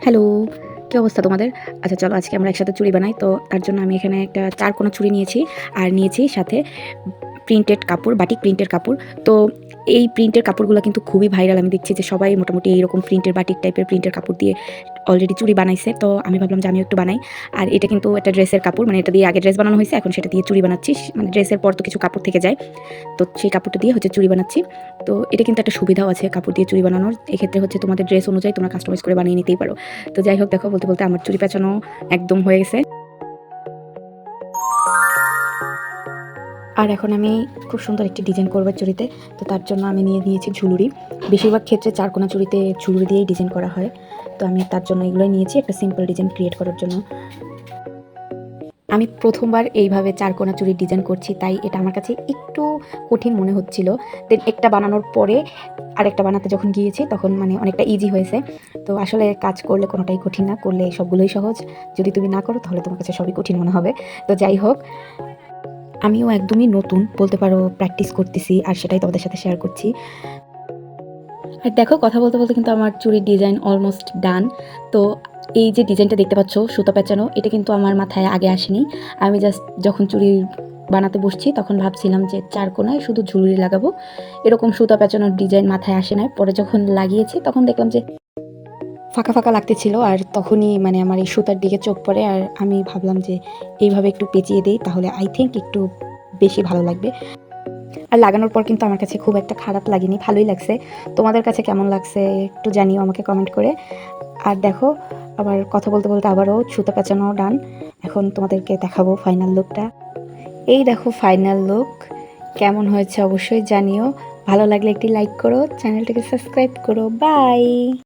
Hello, কি অবস্থা তোমাদের? আচ্ছা চলো আজকে আমরা একসাথে চুড়ি বানাই। তো তার জন্য আমি এখানে একটা ৪ কোনা চুড়ি নিয়েছি। আর নিয়েছি সাথে প্রিন্টেড কাপড়, বাটিক প্রিন্টের কাপড়। তো এই প্রিন্টের কাপড়গুলো কিন্তু খুবই ভাইরাল। আমি দেখছি যে সবাই মোটামুটি এইরকম প্রিন্টের বাটিক টাইপের প্রিন্টের কাপড় দিয়ে অলরেডি চুড়ি বানাইছে। তো আমি ভাবলাম যে আমিও একটু বানাই। আর এটা কিন্তু একটা ড্রেসের কাপড়, মানে এটা দিয়ে আগে ড্রেস বানানো হয়েছে, এখন সেটা দিয়ে চুড়ি বানাচ্ছি। মানে ড্রেসের পর তো কিছু কাপড় থেকে যায়। তো সেই কাপড়টা দিয়ে হচ্ছে চুড়ি বানাচ্ছি। তো এটা কিন্তু একটা সুবিধাও আছে কাপড় দিয়ে চুড়ি বানানোর। এক্ষেত্রে হচ্ছে তোমাদের ড্রেস অনুযায়ী তোমরা কাস্টমাইজ করে বানিয়ে নিতেই পারো। তো যাই হোক, দেখো বলতে বলতে আমার চুড়ি পেঁচানো একদম হয়ে গেছে। আর এখন আমি খুব সুন্দর একটি ডিজাইন করবো চুড়িতে। তো তার জন্য আমি নিয়েছি ঝুলুরি। বেশিরভাগ ক্ষেত্রে ৪ কোনা চুড়িতে ঝুলুরি দিয়েই ডিজাইন করা হয়। তো আমি তার জন্য এগুলোই নিয়েছি একটা সিম্পল ডিজাইন ক্রিয়েট করার জন্য। আমি প্রথমবার এইভাবে ৪ কোনা চুড়ির ডিজাইন করছি, তাই এটা আমার কাছে একটু কঠিন মনে হচ্ছিল। দেন একটা বানানোর পরে আরেকটা বানাতে যখন গিয়েছি তখন মানে অনেকটা ইজি হয়েছে। তো আসলে কাজ করলে কোনোটাই কঠিন না, করলে সবগুলোই সহজ। যদি তুমি না করো তাহলে তোমার কাছে সবই কঠিন মনে হবে। তো যাই হোক, আমিও একদমই নতুন বলতে পারো, প্র্যাকটিস করতেছি আর সেটাই তোমাদের সাথে শেয়ার করছি। আর দেখো কথা বলতে বলতে কিন্তু আমার চুড়ির ডিজাইন অলমোস্ট ডান। তো এই যে ডিজাইনটা দেখতে পাচ্ছ সুতা পেঁচানো, এটা কিন্তু আমার মাথায় আগে আসেনি। আমি জাস্ট যখন চুড়ি বানাতে বসছি তখন ভাবছিলাম যে ৪ কোনায় শুধু ঝুলুরি লাগাবো, এরকম সুতা পেঁচানোর ডিজাইন মাথায় আসে নাই। পরে যখন লাগিয়েছি তখন দেখলাম যে ফাঁকা ফাঁকা লাগতেছিল, আর তখনই মানে আমার এই সুতার দিকে চোখ পড়ে, আর আমি ভাবলাম যে এইভাবে একটু পেঁচিয়ে দিই, তাহলে আই থিঙ্ক একটু বেশি ভালো লাগবে। আর লাগানোর পর কিন্তু আমার কাছে খুব একটা খারাপ লাগেনি, ভালোই লাগছে। তোমাদের কাছে কেমন লাগছে একটু জানিও আমাকে কমেন্ট করে। আর দেখো, আবার কথা বলতে বলতে আবারও সুতো পেঁচানো ডান। এখন তোমাদেরকে দেখাবো ফাইনাল লুকটা। এই দেখো ফাইনাল লুক, কেমন হয়েছে অবশ্যই জানিও। ভালো লাগলে একটি লাইক করো, চ্যানেলটাকে সাবস্ক্রাইব করো। বাই।